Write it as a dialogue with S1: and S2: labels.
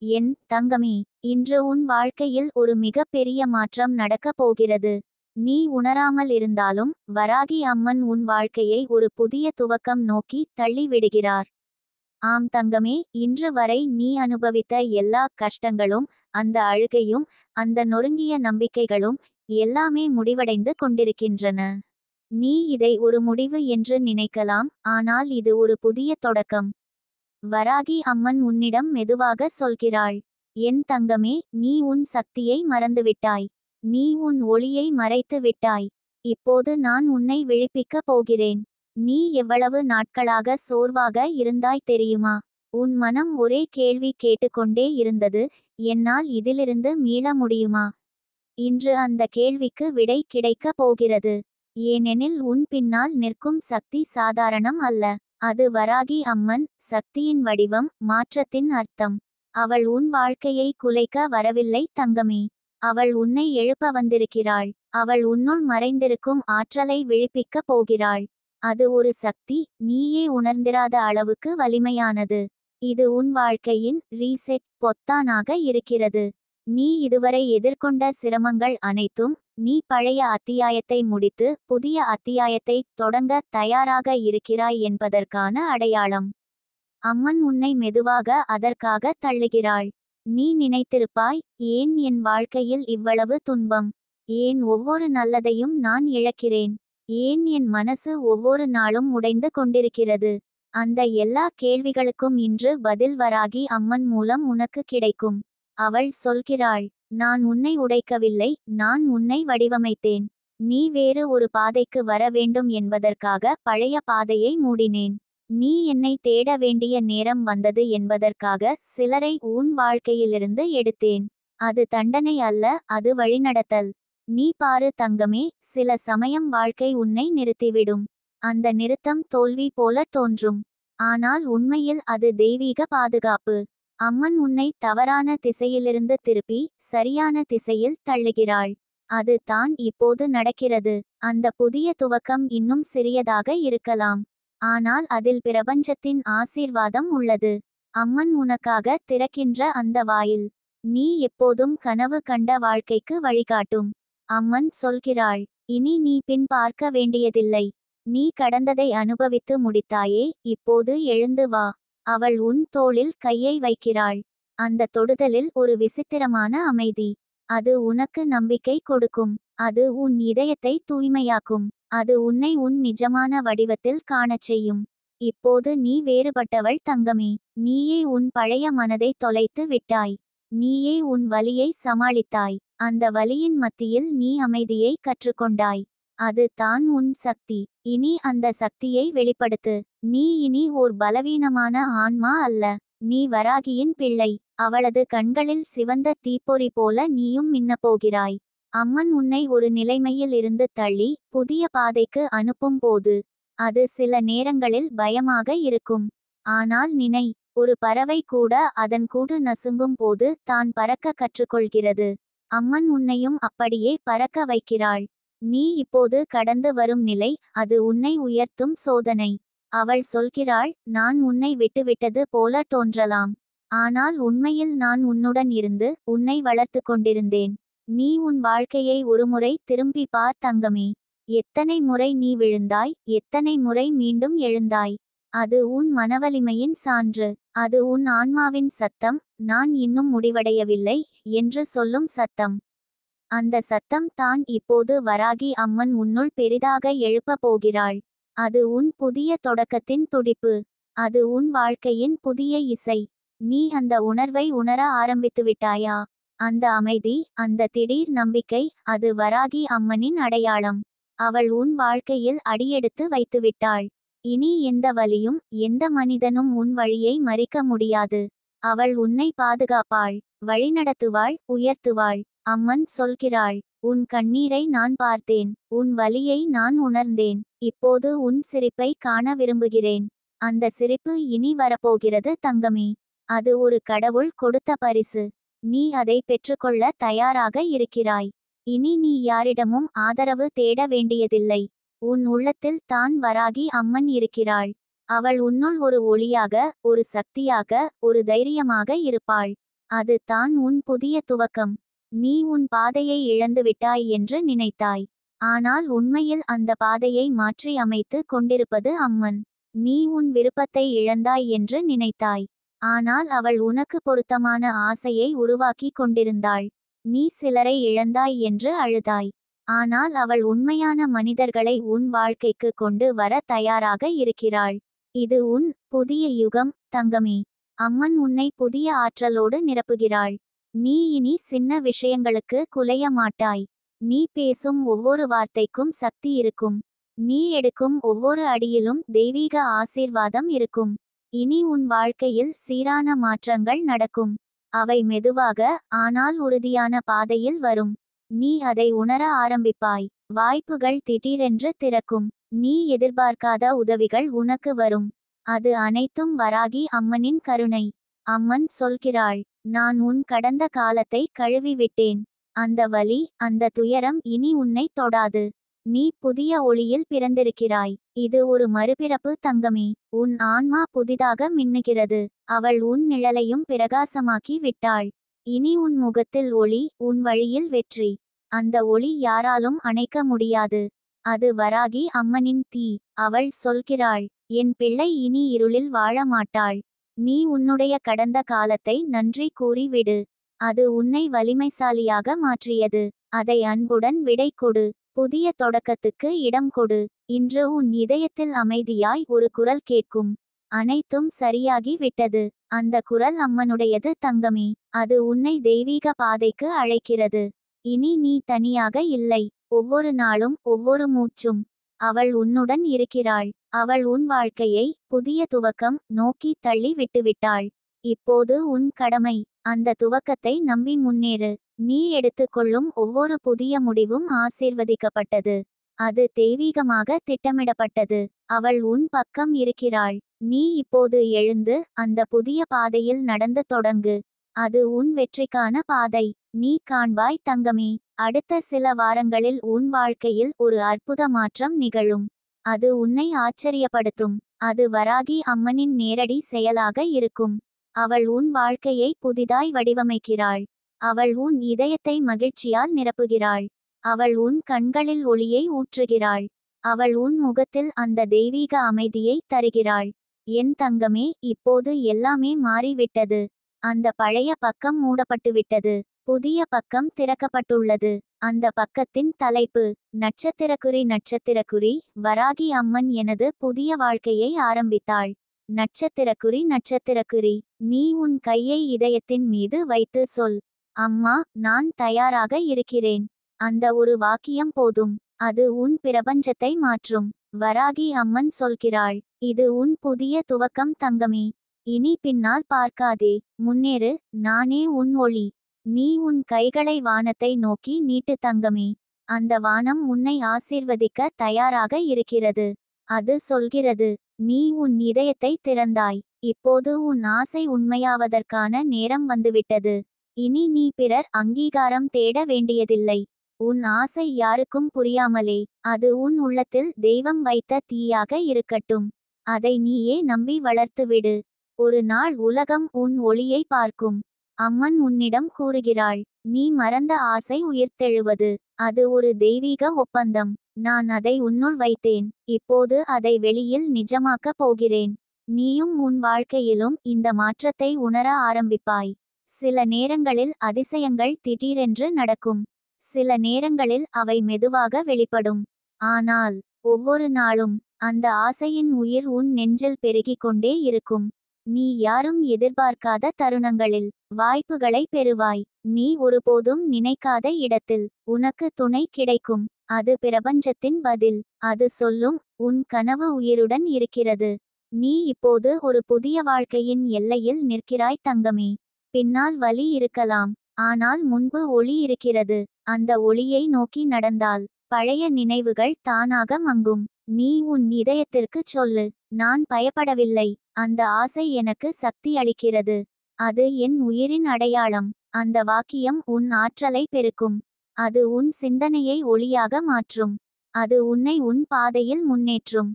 S1: என் தங்கமே, இன்று உன் வாழ்க்கையில் ஒரு மிகப்பெரிய மாற்றம் நடக்கப் போகிறது. நீ உணராமல் இருந்தாலும் வராகி அம்மன் உன் வாழ்க்கையை ஒரு புதிய துவக்கம் நோக்கி தள்ளி விடுகிறார். ஆம் தங்கமே, இன்று வரை நீ அனுபவித்த எல்லா கஷ்டங்களும், அந்த அழுகையும், அந்த நொறுங்கிய நம்பிக்கைகளும் எல்லாமே முடிவடைந்து கொண்டிருக்கின்றன. நீ இதை ஒரு முடிவு என்று நினைக்கலாம், ஆனால் இது ஒரு புதிய தொடக்கம். வராகி அம்மன் உன்னிடம் மெதுவாக சொல்கிறாள். என் தங்கமே, நீ உன் சக்தியை மறந்துவிட்டாய். நீ உன் ஒளியை மறைத்து விட்டாய். இப்போது நான் உன்னை விழிப்பிக்கப் போகிறேன். நீ எவ்வளவு நாட்களாக சோர்வாக இருந்தாய் தெரியுமா? உன் மனம் ஒரே கேள்வி கேட்டுக்கொண்டே இருந்தது, என்னால் இதிலிருந்து மீள முடியுமா? இன்று அந்த கேள்விக்கு விடை கிடைக்கப் போகிறது. ஏனெனில் உன் பின்னால் நிற்கும் சக்தி சாதாரணம் அல்ல. அது வராகி அம்மன், சக்தியின் வடிவம், மாற்றத்தின் அர்த்தம். அவள் உன் வாழ்க்கையை குலைக்க வரவில்லை தங்கமே. அவள் உன்னை எழுப்ப வந்திருக்கிறாள். அவள் உன்னுள் மறைந்திருக்கும் ஆற்றலை விழிப்பிக்கப் போகிறாள். அது ஒரு சக்தி, நீயே உணர்ந்திராத அளவுக்கு வலிமையானது. இது உன் வாழ்க்கையின் ரீசெட் பொத்தானாக இருக்கிறது. நீ இதுவரை எதிர்கொண்ட சிரமங்கள் அனைத்தும், நீ பழைய அத்தியாயத்தை முடித்து புதிய அத்தியாயத்தை தொடங்க தயாராக இருக்கிறாய் என்பதற்கான அடையாளம். அம்மன் உன்னை மெதுவாக அதற்காக தள்ளுகிறாள். நீ நினைத்திருப்பாய், ஏன் என் வாழ்க்கையில் இவ்வளவு துன்பம்? ஏன் ஒவ்வொரு நல்லதையும் நான் இழக்கிறேன்? ஏன் என் மனசு ஒவ்வொரு நாளும் உடைந்து கொண்டிருக்கிறது? அந்த எல்லா கேள்விகளுக்கும் இன்று பதில் வராகி அம்மன் மூலம் உனக்கு கிடைக்கும். அவள் சொல்கிறாள், நான் உன்னை உடைக்கவில்லை, நான் உன்னை வடிவமைத்தேன். நீ வேறு ஒரு பாதைக்கு வர வேண்டும் என்பதற்காக பழைய பாதையை மூடினேன். நீ என்னை தேட வேண்டிய நேரம் வந்தது என்பதற்காக சிலரை உன் வாழ்க்கையிலிருந்து எடுத்தேன். அது தண்டனை அல்ல, அது வழிநடத்தல். நீ பாரு தங்கமே, சில சமயம் வாழ்க்கை உன்னை நிறுத்திவிடும். அந்த நிறுத்தம் தோல்வி போல தோன்றும். ஆனால் உண்மையில் அது தெய்வீக பாதுகாப்பு. அம்மன் உன்னை தவறான திசையிலிருந்து திருப்பி சரியான திசையில் தள்ளுகிறாள். அது தான் இப்போது நடக்கிறது. அந்த புதிய துவக்கம் இன்னும் சிறியதாக இருக்கலாம், ஆனால் அதில் பிரபஞ்சத்தின் ஆசீர்வாதம் உள்ளது. அம்மன் உனக்காக திறக்கின்ற அந்த வாயில், நீ எப்போதும் கனவு கண்ட வாழ்க்கைக்கு வழிகாட்டும். அம்மன் சொல்கிறாள், இனி நீ பின் பார்க்க வேண்டியதில்லை. நீ கடந்ததை அனுபவித்து முடித்தாயே, இப்போது எழுந்து வா. அவள் உன் தோளில் கையை வைக்கிறாள். அந்த தொடுதலில் ஒரு விசித்திரமான அமைதி. அது உனக்கு நம்பிக்கை கொடுக்கும். அது உன் இதயத்தை தூய்மையாக்கும். அது உன்னை உன் நிஜமான வடிவத்தில் காணச் செய்யும். இப்போது நீ வேறுபட்டவள் தங்கமே. நீயே உன் பழைய மனதை தொலைத்து விட்டாய். நீயே உன் வலியை சமாளித்தாய். அந்த வலியின் மத்தியில் நீ அமைதியை கற்றுக்கொண்டாய். அது தான் உன் சக்தி. இனி அந்த சக்தியை வெளிப்படுத்து. நீ இனி ஓர் பலவீனமான ஆன்மா அல்ல. நீ வராகியின் பிள்ளை. அவளது கண்களில் சிவந்த தீப்பொறி போல நீயும் மின்னப்போகிறாய். அம்மன் உன்னை ஒரு நிலைமையில் இருந்து தள்ளி புதிய பாதைக்கு அனுப்பும் போது, அது சில நேரங்களில் பயமாக இருக்கும். ஆனால் நினை, ஒரு பறவை கூட அதன் கூடு நசுங்கும் போது தான் பறக்க கற்றுக்கொள்கிறது. அம்மன் உன்னையும் அப்படியே பறக்க வைக்கிறாள். நீ இப்போது கடந்து வரும் நிலை, அது உன்னை உயர்த்தும் சோதனை. அவள் சொல்கிறாள், நான் உன்னை விட்டுவிட்டது போல தோன்றலாம். ஆனால் உண்மையில் நான் உன்னுடன் இருந்து உன்னை வளர்த்து கொண்டிருந்தேன். நீ உன் வாழ்க்கையை ஒருமுறை திரும்பி பார் தங்கமே. எத்தனை முறை நீ விழுந்தாய், எத்தனை முறை மீண்டும் எழுந்தாய். அது உன் மனவலிமையின் சான்று. அது உன் ஆன்மாவின் சத்தம், நான் இன்னும் முடிவடையவில்லை என்று சொல்லும் சத்தம். அந்த சத்தம் தான் இப்போது வராகி அம்மன் உன்னுள் பெரிதாக எழுப்பப் போகிறாள். அது உன் புதிய தொடக்கத்தின் துடிப்பு. அது உன் வாழ்க்கையின் புதிய இசை. நீ அந்த உணர்வை உணர ஆரம்பித்துவிட்டாயா? அந்த அமைதி, அந்த திடீர் நம்பிக்கை, அது வராகி அம்மனின் அடையாளம். அவள் உன் வாழ்க்கையில் அடியெடுத்து வைத்துவிட்டாள். இனி எந்த வலியும், எந்த மனிதனும் உன் வழியை மறிக்க முடியாது. அவள் உன்னை பாதுகாப்பாள், வழிநடத்துவாள், உயர்த்துவாள். அம்மன் சொல்கிறாள், உன் கண்ணீரை நான் பார்த்தேன். உன் வலியை நான் உணர்ந்தேன். இப்போது உன் சிரிப்பை காண விரும்புகிறேன். அந்த சிரிப்பு இனி வரப்போகிறது தங்கமே. அது ஒரு கடவுள் கொடுத்த பரிசு. நீ அதை பெற்றுக்கொள்ள தயாராக இருக்கிறாய். இனி நீ யாரிடமும் ஆதரவு தேட வேண்டியதில்லை. உன் உள்ளத்தில் தான் வராகி அம்மன் இருக்கிறாள். அவள் உன்னுள் ஒரு ஒளியாக, ஒரு சக்தியாக, ஒரு தைரியமாக இருப்பாள். அது தான் உன் புதிய துவக்கம். நீ உன் பாதையை இழந்துவிட்டாய் என்று நினைத்தாய். ஆனால் உண்மையில் அந்த பாதையை மாற்றி அமைத்து கொண்டிருப்பது அம்மன். நீ உன் விருப்பத்தை இழந்தாய் என்று நினைத்தாய். ஆனால் அவள் உனக்கு பொருத்தமான ஆசையை உருவாக்கி கொண்டிருந்தாள். நீ சிலரை இழந்தாய் என்று அழுதாய். ஆனால் அவள் உண்மையான மனிதர்களை உன் வாழ்க்கைக்கு கொண்டு வர தயாராக இருக்கிறாள். இது உன் புதிய யுகம் தங்கமே. அம்மன் உன்னை புதிய ஆற்றலோடு நிரப்புகிறாள். நீ இனி சின்ன விஷயங்களுக்கு குலைய மாட்டாய். நீ பேசும் ஒவ்வொரு வார்த்தைக்கும் சக்தி இருக்கும். நீ எடுக்கும் ஒவ்வொரு அடியிலும் தெய்வீக ஆசீர்வாதம் இருக்கும். இனி உன் வாழ்க்கையில் சீரான மாற்றங்கள் நடக்கும். அவை மெதுவாக ஆனால் உறுதியான பாதையில் வரும். நீ அதை உணர ஆரம்பிப்பாய். வாய்ப்புகள் திடீரென்று திறக்கும். நீ எதிர்பார்க்காத உதவிகள் உனக்கு வரும். அது அனைத்தும் வராகி அம்மனின் கருணை. அம்மன் சொல்கிறாள், நான் உன் கடந்த காலத்தை கழுவிவிட்டேன். அந்த வலி, அந்த துயரம் இனி உன்னை தொடாது. நீ புதிய ஒளியில் பிறந்திருக்கிறாய். இது ஒரு மறுபிறப்பு தங்கமே. உன் ஆன்மா புதிதாக மின்னுகிறது. அவள் உன் நிழலையும் பிரகாசமாக்கி விட்டாள். இனி உன் முகத்தில் ஒளி, உன் வழியில் வெற்றி. அந்த ஒளி யாராலும் அணைக்க முடியாது. அது வராகி அம்மனின் தீ. அவள் சொல்கிறாள், என் பிள்ளை இனி இருளில் வாழ மாட்டாள். நீ உன்னுடைய கடந்த காலத்தை நன்றி கூறி விடு. அது உன்னை வலிமைசாலியாக மாற்றியது. அதை அன்புடன் விடை கொடு. புதிய தொடக்கத்துக்கு இடம் கொடு. இன்று உன் இதயத்தில் அமைதியாய் ஒரு குரல் கேட்கும். அனைத்தும் சரியாகி விட்டது. அந்த குரல் அம்மனுடையது தங்கமே. அது உன்னை தெய்வீக பாதைக்கு அழைக்கிறது. இனி நீ தனியாக இல்லை. ஒவ்வொரு நாளும் ஒவ்வொரு மூச்சும் அவள் உன்னுடன் இருக்கிறாள். அவள் உன் வாழ்க்கையை புதிய துவக்கம் நோக்கி தள்ளி விட்டுவிட்டாள். இப்போது உன் கடமை அந்த துவக்கத்தை நம்பி முன்னேறு. நீ எடுத்துக்கொள்ளும் ஒவ்வொரு புதிய முடிவும் ஆசீர்வதிக்கப்பட்டது. அது தெய்வீகமாக திட்டமிடப்பட்டது. அவள் உன் பக்கம் இருக்கிறாள். நீ இப்போது எழுந்து அந்த புதிய பாதையில் நடந்து தொடங்கு. அது உன் வெற்றிக்கான பாதை. நீ காண்பாய் தங்கமே. அடுத்த சில வாரங்களில் உன் வாழ்க்கையில் ஒரு அற்புத மாற்றம் நிகழும். அது உன்னை ஆச்சரியப்படுத்தும். அது வராகி அம்மனின் நேரடி செயலாக இருக்கும். அவள் உன் வாழ்க்கையை புதிதாய் வடிவமைக்கிறாள். அவள் உன் இதயத்தை மகிழ்ச்சியால் நிரப்புகிறாள். அவள் உன் கண்களில் ஒளியை ஊற்றுகிறாள். அவள் உன் முகத்தில் அந்த தெய்வீக அமைதியை தருகிறாள். என் தங்கமே, இப்போது எல்லாமே மாறிவிட்டது. அந்த பழைய பக்கம் மூடப்பட்டுவிட்டது. புதிய பக்கம் திறக்கப்பட்டுள்ளது. அந்த பக்கத்தின் தலைப்பு நட்சத்திரக்குறி. வராகி அம்மன் எனது புதிய வாழ்க்கையை ஆரம்பித்தாள். நட்சத்திரக்குறி. நீ உன் கையை இதயத்தின் மீது வைத்து சொல், அம்மா, நான் தயாராக இருக்கிறேன். அந்த ஒரு வாக்கியம் போதும். அது உன் பிரபஞ்சத்தை மாற்றும். வராகி அம்மன் சொல்கிறாள், இது உன் புதிய துவக்கம் தங்கமே. இனி பின்னால் பார்க்காதே. முன்னேறு. நானே உன் ஒளி. நீ உன் கைகளை வானத்தை நோக்கி நீட்டு தங்கமே. அந்த வானம் உன்னை ஆசீர்வதிக்க தயாராக இருக்கிறது. அது சொல்கிறது, நீ உன் இதயத்தை திறந்தாய். இப்போது உன் ஆசை உண்மையாவதற்கான நேரம் வந்துவிட்டது. இனி நீ பிறர் அங்கீகாரம் தேட வேண்டியதில்லை. உன் ஆசை யாருக்கும் புரியாமலே அது உன் உள்ளத்தில் தெய்வம் வைத்த தீயாக இருக்கட்டும். அதை நீயே நம்பி வளர்த்துவிடு. ஒரு நாள் உலகம் உன் ஒளியை பார்க்கும். அம்மன் உன்னிடம் கூறுகிறாள், நீ மறந்த ஆசை உயிர்த்தெழுவது. அது ஒரு தெய்வீக ஒப்பந்தம். நான் அதை உன்னுள் வைத்தேன். இப்போது அதை வெளியில் நிஜமாக்கப் போகிறேன். நீயும் உன் வாழ்க்கையிலும் இந்த மாற்றத்தை உணர ஆரம்பிப்பாய். சில நேரங்களில் அதிசயங்கள் திடீரென்று நடக்கும். சில நேரங்களில் அவை மெதுவாக வெளிப்படும். ஆனால் ஒவ்வொரு நாளும் அந்த ஆசையின் உயிர் உன் நெஞ்சில் பெருகிக் கொண்டே இருக்கும். நீ யாரும் எதிர்பார்க்காத தருணங்களில் வாய்ப்புகளை பெறுவாய். நீ ஒருபோதும் நினைக்காத இடத்தில் உனக்கு துணை கிடைக்கும். அது பிரபஞ்சத்தின் பதில். அது சொல்லும், உன் கனவு உயிருடன் இருக்கிறது. நீ இப்போது ஒரு புதிய வாழ்க்கையின் எல்லையில் நிற்கிறாய் தங்கமே. பின்னால் வலி இருக்கலாம். ஆனால் முன்பு ஒளி இருக்கிறது. அந்த ஒளியை நோக்கி நடந்தால் பழைய நினைவுகள் தானாக மங்கும். நீ உன் இதயத்திற்குச் சொல்லு, நான் பயப்படவில்லை. அந்த ஆசை எனக்கு சக்தி அளிக்கிறது. அது என் உயிரின் அடையாளம். அந்த வாக்கியம் உன் ஆற்றலை பெருக்கும். அது உன் சிந்தனையை ஒளியாக மாற்றும். அது உன்னை உன் பாதையில் முன்னேற்றும்.